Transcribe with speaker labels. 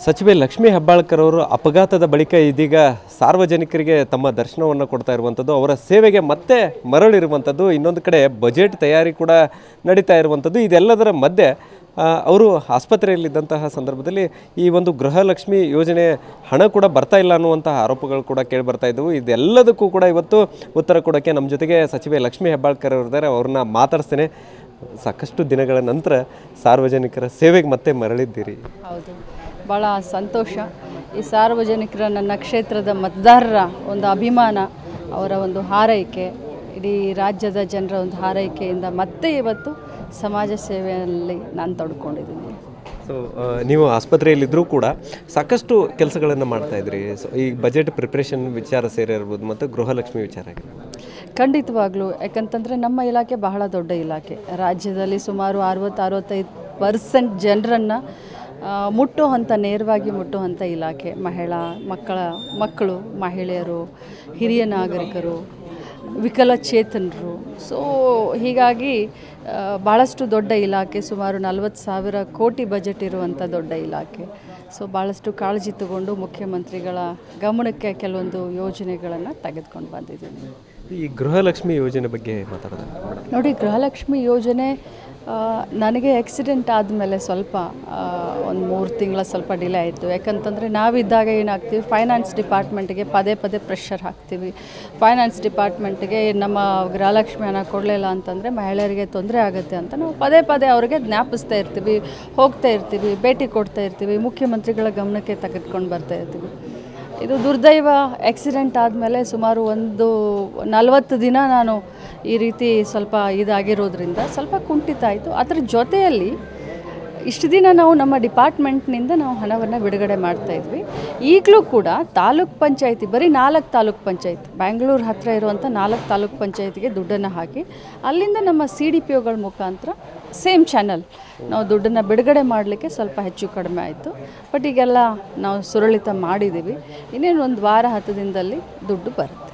Speaker 1: ಸಚಿವೆ ಲಕ್ಷ್ಮೀ ಹೆಬ್ಬಾಳ್ಕರ್ ಅವರು ಅಪಘಾತದ ಬಳಿಕ ಇದೀಗ ಸಾರ್ವಜನಿಕರಿಗೆ ತಮ್ಮ ದರ್ಶನವನ್ನು ಕೊಡ್ತಾ ಇರುವಂಥದ್ದು, ಅವರ ಸೇವೆಗೆ ಮತ್ತೆ ಮರಳಿರುವಂಥದ್ದು. ಇನ್ನೊಂದು ಕಡೆ ಬಜೆಟ್ ತಯಾರಿ ಕೂಡ ನಡೀತಾ ಇರುವಂಥದ್ದು. ಇದೆಲ್ಲದರ ಮಧ್ಯೆ ಅವರು ಆಸ್ಪತ್ರೆಯಲ್ಲಿದ್ದಂತಹ ಸಂದರ್ಭದಲ್ಲಿ ಈ ಒಂದು ಗೃಹಲಕ್ಷ್ಮಿ ಯೋಜನೆ ಹಣ ಕೂಡ ಬರ್ತಾ ಇಲ್ಲ ಅನ್ನುವಂತಹ ಆರೋಪಗಳು ಕೂಡ ಕೇಳಿ ಬರ್ತಾ ಇದ್ದವು. ಇದೆಲ್ಲದಕ್ಕೂ ಕೂಡ ಇವತ್ತು ಉತ್ತರ ಕೊಡೋಕ್ಕೆ ನಮ್ಮ ಜೊತೆಗೆ ಸಚಿವೆ ಲಕ್ಷ್ಮೀ ಹೆಬ್ಬಾಳ್ಕರ್ ಅವರಿದ್ದಾರೆ. ಅವ್ರನ್ನ ಮಾತಾಡಿಸ್ತೇನೆ. ಸಾಕಷ್ಟು ದಿನಗಳ ನಂತರ ಸಾರ್ವಜನಿಕರ ಸೇವೆಗೆ ಮತ್ತೆ ಮರಳಿದ್ದೀರಿ.
Speaker 2: ಹೌದು, ಭಾಳ ಸಂತೋಷ. ಈ ಸಾರ್ವಜನಿಕರ, ನನ್ನ ಕ್ಷೇತ್ರದ ಮತದಾರರ ಒಂದು ಅಭಿಮಾನ, ಅವರ ಒಂದು ಹಾರೈಕೆ, ಇಡೀ ರಾಜ್ಯದ ಜನರ ಒಂದು ಹಾರೈಕೆಯಿಂದ ಮತ್ತೆ ಇವತ್ತು ಸಮಾಜ ಸೇವೆಯಲ್ಲಿ ನಾನು ತೊಡ್ಕೊಂಡಿದ್ದೀನಿ.
Speaker 1: ಸೊ ನೀವು ಆಸ್ಪತ್ರೆಯಲ್ಲಿದ್ದರೂ ಕೂಡ ಸಾಕಷ್ಟು ಕೆಲಸಗಳನ್ನು ಮಾಡ್ತಾಯಿದ್ರಿ. ಸೊ ಈ ಬಜೆಟ್ ಪ್ರಿಪ್ರೇಷನ್ ವಿಚಾರ ಸೇರಿರ್ಬೋದು ಮತ್ತು ಗೃಹಲಕ್ಷ್ಮಿ ವಿಚಾರ.
Speaker 2: ಖಂಡಿತವಾಗ್ಲೂ, ಯಾಕಂತಂದರೆ ನಮ್ಮ ಇಲಾಖೆ ಬಹಳ ದೊಡ್ಡ ಇಲಾಖೆ. ರಾಜ್ಯದಲ್ಲಿ ಸುಮಾರು 60-65% ಜನರನ್ನು ನೇರವಾಗಿ ಮುಟ್ಟುವಂಥ ಇಲಾಖೆ. ಮಕ್ಕಳು, ಮಹಿಳೆಯರು, ಹಿರಿಯ ನಾಗರಿಕರು, ವಿಕಲಚೇತನರು. ಸೊ ಹೀಗಾಗಿ ಭಾಳಷ್ಟು ದೊಡ್ಡ ಇಲಾಖೆ, ಸುಮಾರು 40,000 ಕೋಟಿ ಬಜೆಟ್ ಇರುವಂಥ ದೊಡ್ಡ ಇಲಾಖೆ. ಸೊ ಭಾಳಷ್ಟು ಕಾಳಜಿ ತಗೊಂಡು ಮುಖ್ಯಮಂತ್ರಿಗಳ ಗಮನಕ್ಕೆ ಕೆಲವೊಂದು ಯೋಜನೆಗಳನ್ನು ತೆಗೆದುಕೊಂಡು ಬಂದಿದ್ದೀನಿ.
Speaker 1: ಈ ಗೃಹಲಕ್ಷ್ಮಿ ಯೋಜನೆ ಬಗ್ಗೆ ಮಾತಾಡೋದು
Speaker 2: ನೋಡಿ, ಗೃಹಲಕ್ಷ್ಮಿ ಯೋಜನೆ ನನಗೆ ಆಕ್ಸಿಡೆಂಟ್ ಆದಮೇಲೆ ಸ್ವಲ್ಪ ಒಂದು 3 ತಿಂಗಳ ಸ್ವಲ್ಪ ಡಿಲೇ ಆಯಿತು. ಯಾಕಂತಂದರೆ ನಾವಿದ್ದಾಗ ಏನಾಗ್ತೀವಿ, ಫೈನಾನ್ಸ್ ಡಿಪಾರ್ಟ್ಮೆಂಟ್ಗೆ ಪದೇ ಪ್ರೆಷರ್ ಹಾಕ್ತೀವಿ. ಫೈನಾನ್ಸ್ ಡಿಪಾರ್ಟ್ಮೆಂಟ್ಗೆ ನಮ್ಮ ಗೃಹಲಕ್ಷ್ಮಿ ಹಣ ಕೊಡಲಿಲ್ಲ ಅಂತಂದರೆ ಮಹಿಳೆಯರಿಗೆ ತೊಂದರೆ ಆಗುತ್ತೆ ಅಂತ ನಾವು ಪದೇ ಅವ್ರಿಗೆ ಜ್ಞಾಪಿಸ್ತಾ ಇರ್ತೀವಿ, ಹೋಗ್ತಾ ಇರ್ತೀವಿ, ಭೇಟಿ ಕೊಡ್ತಾ ಇರ್ತೀವಿ, ಮುಖ್ಯಮಂತ್ರಿಗಳ ಗಮನಕ್ಕೆ ತೆಗೆದುಕೊಂಡು ಬರ್ತಾ ಇರ್ತೀವಿ. ಇದು ದುರ್ದೈವ, ಆಕ್ಸಿಡೆಂಟ್ ಆದಮೇಲೆ ಸುಮಾರು ಒಂದು 40 ದಿನ ನಾನು ಈ ರೀತಿ ಸ್ವಲ್ಪ ಇದಾಗಿರೋದ್ರಿಂದ ಸ್ವಲ್ಪ ಕುಂಠಿತ ಆಯಿತು. ಅದರ ಜೊತೆಯಲ್ಲಿ ಇಷ್ಟು ದಿನ ನಾವು ನಮ್ಮ ಡಿಪಾರ್ಟ್ಮೆಂಟ್ನಿಂದ ನಾವು ಹಣವನ್ನು ಬಿಡುಗಡೆ ಮಾಡ್ತಾಯಿದ್ವಿ. ಈಗಲೂ ಕೂಡ ತಾಲೂಕ್ ಪಂಚಾಯತಿ, ಬರೀ 4 ತಾಲೂಕ್ ಪಂಚಾಯತ್, ಬ್ಯಾಂಗ್ಳೂರು ಹತ್ತಿರ ಇರುವಂಥ 4 ತಾಲೂಕ್ ಪಂಚಾಯತಿಗೆ ದುಡ್ಡನ್ನು ಹಾಕಿ ಅಲ್ಲಿಂದ ನಮ್ಮ CDPOಗಳ ಮುಖಾಂತರ ಸೇಮ್ ಚಾನಲ್ ನಾವು ದುಡ್ಡನ್ನು ಬಿಡುಗಡೆ ಮಾಡಲಿಕ್ಕೆ ಸ್ವಲ್ಪ ಹೆಚ್ಚು ಕಡಿಮೆ ಆಯಿತು. ಬಟ್ ಈಗೆಲ್ಲ ನಾವು ಸುರಳಿತ ಮಾಡಿದ್ದೀವಿ. ಇನ್ನೇನು ಒಂದು ವಾರ 10 ದಿನದಲ್ಲಿ ದುಡ್ಡು ಬರುತ್ತೆ.